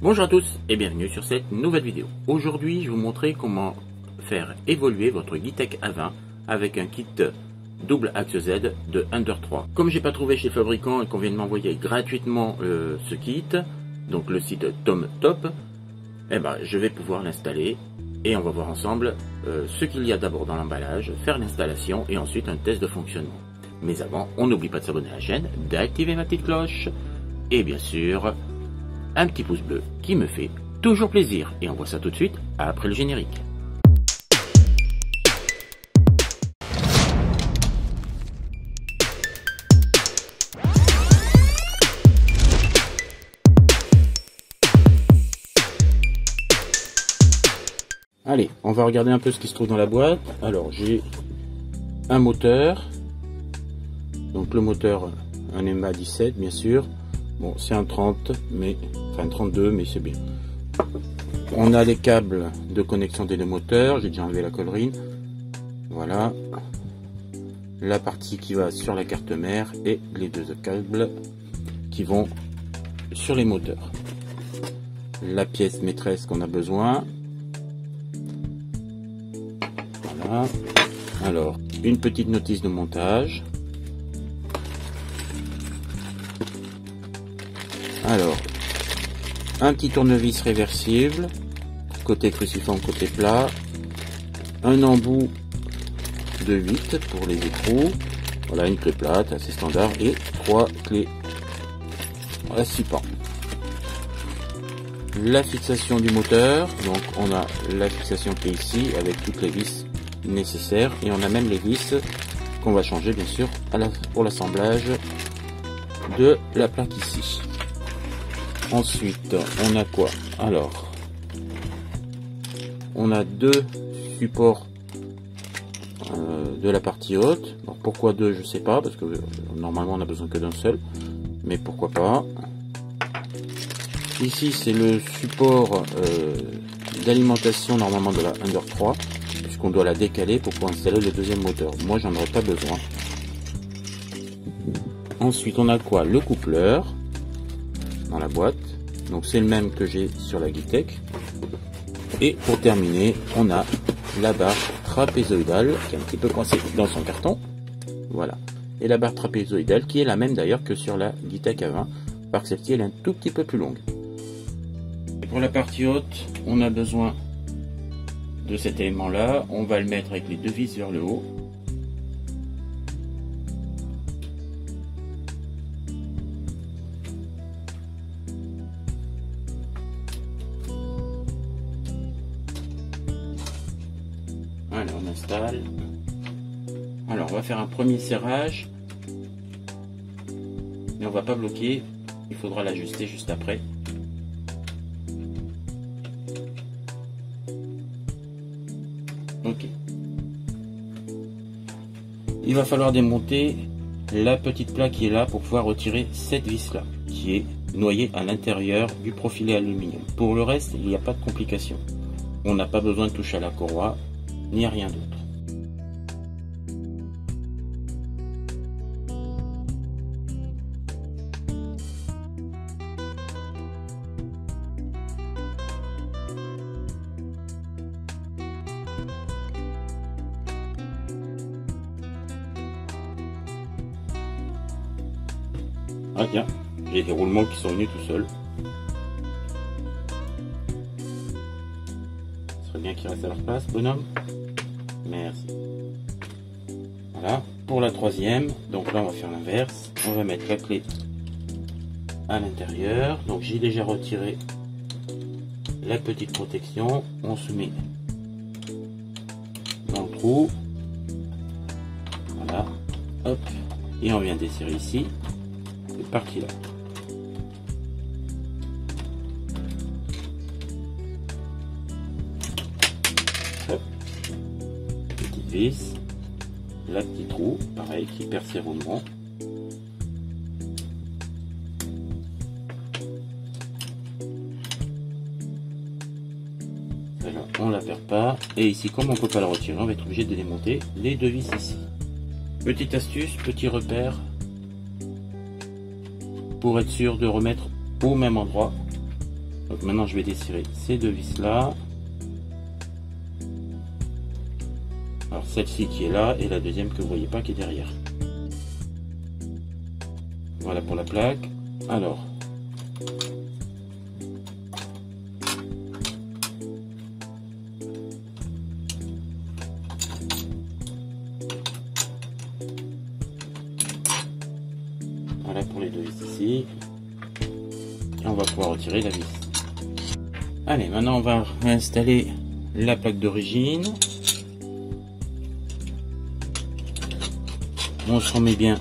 Bonjour à tous et bienvenue sur cette nouvelle vidéo. Aujourd'hui, je vais vous montrer comment faire évoluer votre Guitec A20 avec un kit double axe Z de Under 3. Comme j'ai pas trouvé chez le fabricant et qu'on vient de m'envoyer gratuitement ce kit, donc le site TomTop, je vais pouvoir l'installer et on va voir ensemble ce qu'il y a d'abord dans l'emballage, faire l'installation et ensuite un test de fonctionnement. Mais avant, on n'oublie pas de s'abonner à la chaîne, d'activer ma petite cloche et bien sûr un petit pouce bleu qui me fait toujours plaisir. Et on voit ça tout de suite après le générique. Allez, on va regarder un peu ce qui se trouve dans la boîte. Alors j'ai un moteur, donc le moteur un EMA 17 bien sûr. Bon, c'est un 30, mais enfin 32, mais c'est bien. On a les câbles de connexion des deux moteurs. J'ai déjà enlevé la collerine. Voilà. La partie qui va sur la carte mère et les deux câbles qui vont sur les moteurs. La pièce maîtresse qu'on a besoin. Voilà. Alors, une petite notice de montage. Alors, un petit tournevis réversible, côté cruciforme, côté plat, un embout de 8 pour les écrous, voilà une clé plate assez standard et 3 clés à 6 pans. La fixation du moteur, donc on a la fixation qui est ici avec toutes les vis nécessaires et on a même les vis qu'on va changer bien sûr pour l'assemblage de la plaque ici. Ensuite, on a quoi? Alors, on a deux supports de la partie haute. Alors, pourquoi deux? Je sais pas, parce que normalement on a besoin que d'un seul, mais pourquoi pas. Ici, c'est le support d'alimentation normalement de la Under 3, puisqu'on doit la décaler pour pouvoir installer le deuxième moteur. Moi, j'en aurais pas besoin. Ensuite, on a quoi? Le coupleur dans la boîte, donc c'est le même que j'ai sur la Guitec. Et pour terminer, on a la barre trapézoïdale qui est un petit peu coincée dans son carton, voilà, et la barre trapézoïdale qui est la même d'ailleurs que sur la Guitec A20, parce que celle-ci elle est un tout petit peu plus longue. Et pour la partie haute, on a besoin de cet élément là, on va le mettre avec les deux vis vers le haut. Voilà, on installe. Alors, on va faire un premier serrage. Mais on va pas bloquer. Il faudra l'ajuster juste après. Ok. Il va falloir démonter la petite plaque qui est là pour pouvoir retirer cette vis là, qui est noyée à l'intérieur du profilé aluminium. Pour le reste, il n'y a pas de complication. On n'a pas besoin de toucher à la courroie, ni à rien d'autre. Ah tiens, j'ai des roulements qui sont venus tout seuls. Ce serait bien qu'ils restent à leur place, bonhomme. Merci. Voilà, pour la troisième, donc là on va faire l'inverse. On va mettre la clé à l'intérieur. Donc j'ai déjà retiré la petite protection. On se met dans le trou. Voilà, hop, et on vient desserrer ici. Cette partie là. Hop. Petite vis, la petite trou, pareil, qui perd ses roulements. Celle-là, on la perd pas. Et ici, comme on peut pas la retirer, on va être obligé de démonter les deux vis ici. Petite astuce, petit repère, pour être sûr de remettre au même endroit Donc maintenant je vais desserrer ces deux vis là. Alors celle-ci qui est là et la deuxième que vous voyez pas qui est derrière. Voilà pour la plaque. Alors voilà pour les deux vis ici. Et on va pouvoir retirer la vis. Allez, maintenant on va installer la plaque d'origine. On se remet bien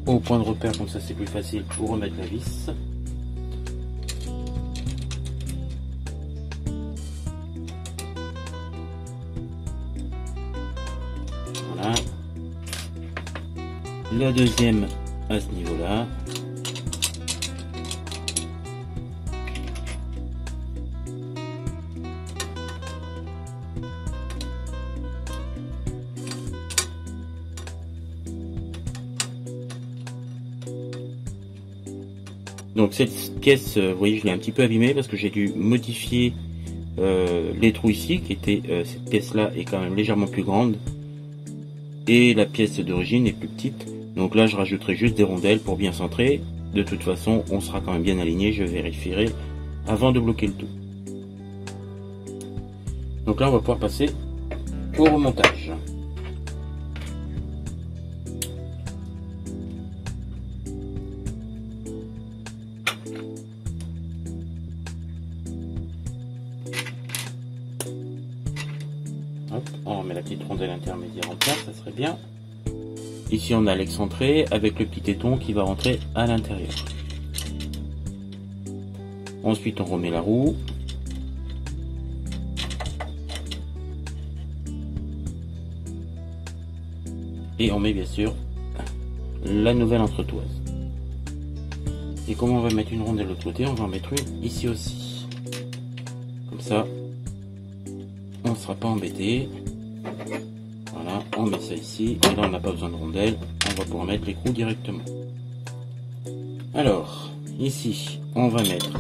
au point de repère, comme ça c'est plus facile pour remettre la vis. Voilà. La deuxième à ce niveau-là. Donc cette pièce, vous voyez, je l'ai un petit peu abîmée parce que j'ai dû modifier les trous ici, qui était cette pièce-là est quand même légèrement plus grande et la pièce d'origine est plus petite. Donc là, je rajouterai juste des rondelles pour bien centrer. De toute façon, on sera quand même bien aligné. Je vérifierai avant de bloquer le tout. Donc là, on va pouvoir passer au remontage. Hop, on remet la petite rondelle intermédiaire en place, ça serait bien. Ici on a l'excentré avec le petit éton qui va rentrer à l'intérieur. Ensuite on remet la roue. Et on met bien sûr la nouvelle entretoise. Et comme on va mettre une rondelle de l'autre côté, on va en mettre une ici aussi. Comme ça, on ne sera pas embêté. Voilà, on met ça ici. Et là, on n'a pas besoin de rondelle. On va pouvoir mettre l'écrou directement. Alors, ici, on va mettre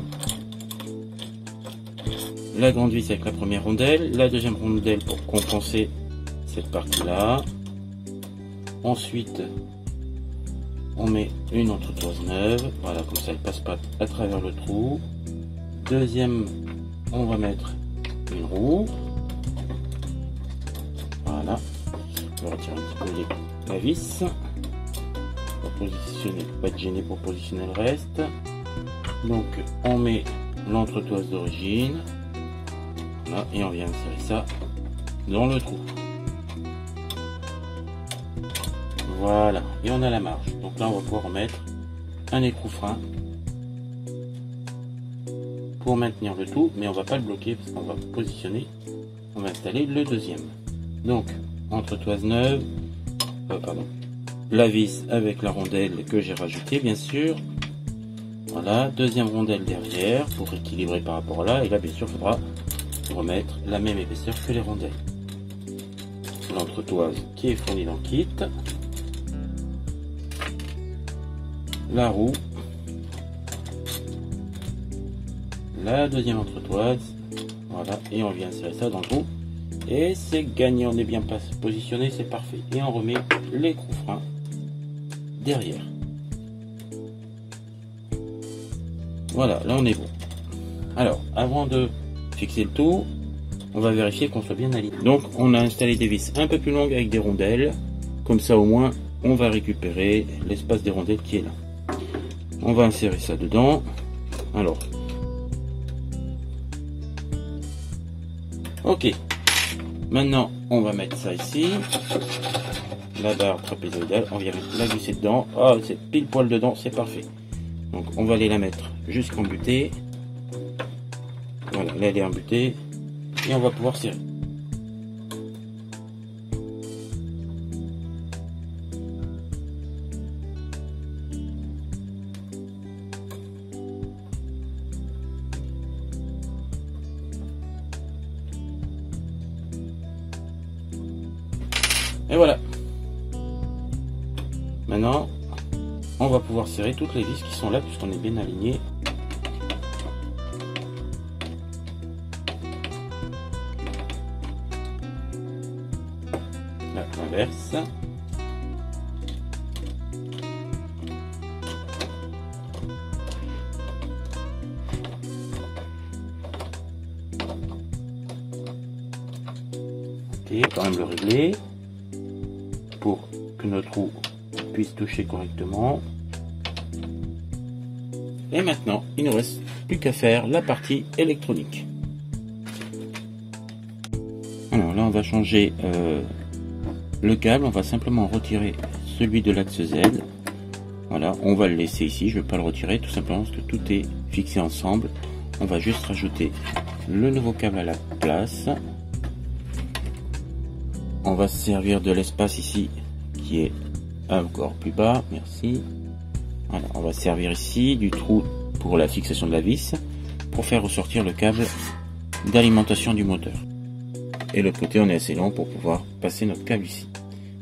la grande vis avec la première rondelle. La deuxième rondelle pour compenser cette partie-là. Ensuite, on met une entretoise neuve. Voilà, comme ça, elle passe pas à travers le trou. Deuxième, on va mettre une roue. Voilà. Je vais retirer un petit peu la vis. Pour positionner, pas être gêné pour positionner le reste. Donc, on met l'entretoise d'origine. Voilà, et on vient insérer ça dans le trou. Voilà, et on a la marge. Donc là, on va pouvoir remettre un écrou frein pour maintenir le tout, mais on va pas le bloquer parce qu'on va positionner, on va installer le deuxième. Donc, entretoise neuve, la vis avec la rondelle que j'ai rajoutée, bien sûr. Voilà, deuxième rondelle derrière pour équilibrer par rapport à là, et là, bien sûr, il faudra remettre la même épaisseur que les rondelles. L'entretoise qui est fournie dans le kit. La roue, la deuxième entretoise, voilà, et on vient insérer ça dans le trou, et c'est gagné, on est bien positionné, c'est parfait, et on remet l'écrou frein derrière. Voilà, là on est bon. Alors, avant de fixer le tout, on va vérifier qu'on soit bien aligné. Donc, on a installé des vis un peu plus longues avec des rondelles, comme ça au moins, on va récupérer l'espace des rondelles qui est là. On va insérer ça dedans. Alors, ok. Maintenant, on va mettre ça ici. La barre trapézoïdale, on vient la glisser dedans. Ah, c'est pile poil dedans, c'est parfait. Donc, on va aller la mettre jusqu'en butée. Voilà, là elle est embutée. Et on va pouvoir serrer. Et voilà. Maintenant, on va pouvoir serrer toutes les vis qui sont là puisqu'on est bien aligné. l'inverse. Ok, quand même le régler pour que notre roue puisse toucher correctement. Et maintenant, il ne nous reste plus qu'à faire la partie électronique. Alors là, on va changer le câble. On va simplement retirer celui de l'axe Z. Voilà, on va le laisser ici. Je ne vais pas le retirer, tout simplement parce que tout est fixé ensemble. On va juste rajouter le nouveau câble à la place. On va se servir de l'espace ici qui est encore plus bas. Merci. Voilà, on va se servir ici du trou pour la fixation de la vis pour faire ressortir le câble d'alimentation du moteur. Et l'autre côté, on est assez long pour pouvoir passer notre câble ici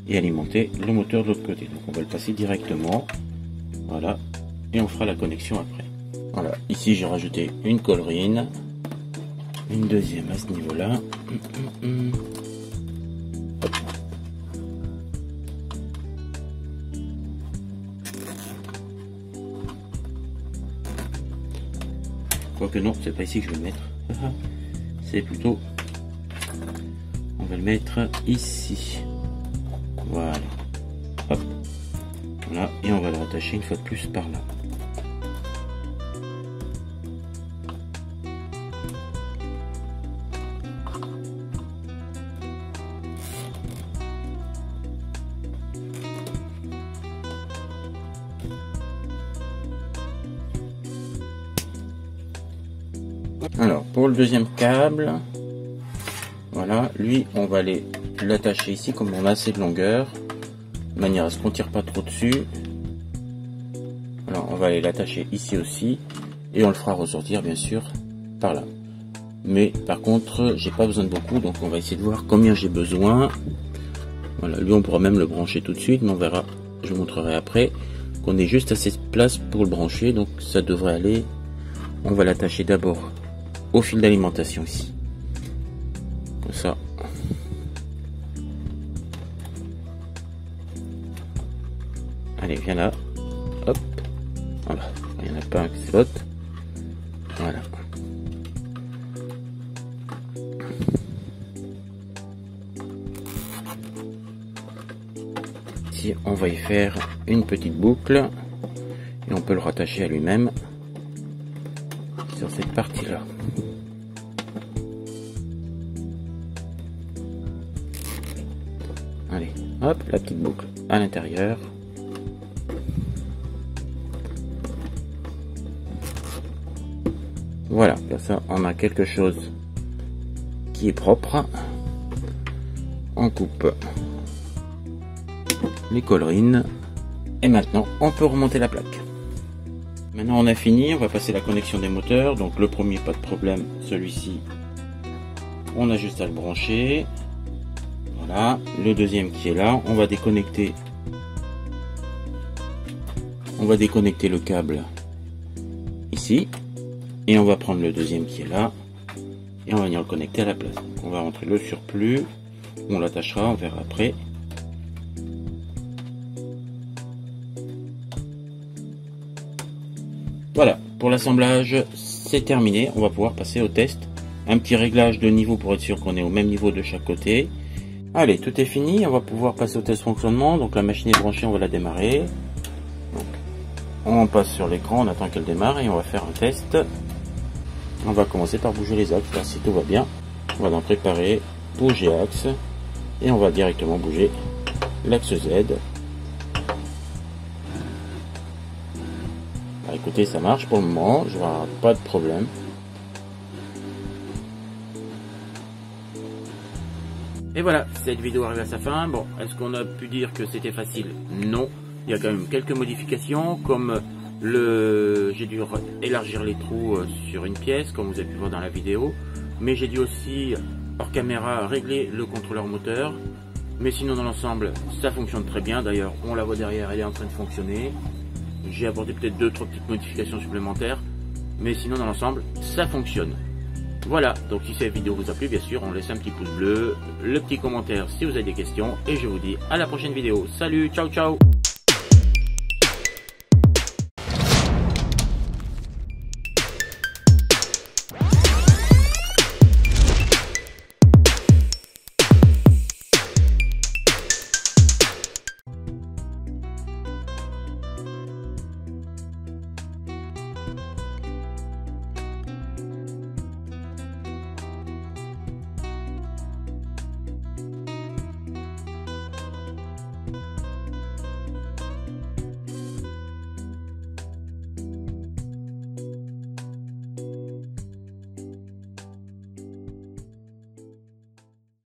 et alimenter le moteur de l'autre côté. Donc on va le passer directement. Voilà. Et on fera la connexion après. Voilà. Ici, j'ai rajouté une collerine. Une deuxième à ce niveau-là. Quoique non, c'est pas ici que je vais le mettre. C'est plutôt... On va le mettre ici. Voilà. Hop. Voilà. Et on va le rattacher une fois de plus par là. Alors pour le deuxième câble, voilà, lui on va aller l'attacher ici comme on a assez de longueur, de manière à ce qu'on tire pas trop dessus. Alors on va aller l'attacher ici aussi et on le fera ressortir bien sûr par là. Mais par contre j'ai pas besoin de beaucoup, donc on va essayer de voir combien j'ai besoin. Voilà, lui on pourra même le brancher tout de suite, mais on verra, je vous montrerai après qu'on ait juste assez de place pour le brancher, donc ça devrait aller. On va l'attacher d'abord au fil d'alimentation ici, comme ça. Allez, viens là, hop, voilà, il n'y en a pas un qui saute, voilà. Ici, on va y faire une petite boucle et on peut le rattacher à lui-même sur cette partie là. Allez, hop, la petite boucle à l'intérieur. Voilà, comme ça on a quelque chose qui est propre. On coupe les collerines et maintenant on peut remonter la plaque. Maintenant on a fini, on va passer la connexion des moteurs. Donc le premier, pas de problème, celui-ci on a juste à le brancher. Voilà, le deuxième qui est là, on va déconnecter le câble ici et on va prendre le deuxième qui est là et on va venir le connecter à la place. Donc on va rentrer le surplus, on l'attachera, on verra après. Voilà, pour l'assemblage c'est terminé, on va pouvoir passer au test. Un petit réglage de niveau pour être sûr qu'on est au même niveau de chaque côté. Allez, tout est fini, on va pouvoir passer au test fonctionnement. Donc la machine est branchée, on va la démarrer. Donc, on passe sur l'écran, on attend qu'elle démarre et on va faire un test. On va commencer par bouger les axes, là si tout va bien. On va donc préparer, bouger axe et on va directement bouger l'axe Z. Bah, écoutez, ça marche pour le moment, je vois pas de problème. Et voilà, cette vidéo arrive à sa fin. Bon, est-ce qu'on a pu dire que c'était facile? Non, il y a quand même quelques modifications, comme j'ai dû élargir les trous sur une pièce, comme vous avez pu voir dans la vidéo. Mais j'ai dû aussi, hors caméra, régler le contrôleur moteur. Mais sinon, dans l'ensemble, ça fonctionne très bien. D'ailleurs, on la voit derrière, elle est en train de fonctionner. J'ai apporté peut-être 2-3 petites modifications supplémentaires. Mais sinon, dans l'ensemble, ça fonctionne. Voilà, donc si cette vidéo vous a plu, bien sûr, on laisse un petit pouce bleu, le petit commentaire si vous avez des questions, et je vous dis à la prochaine vidéo. Salut, ciao ciao.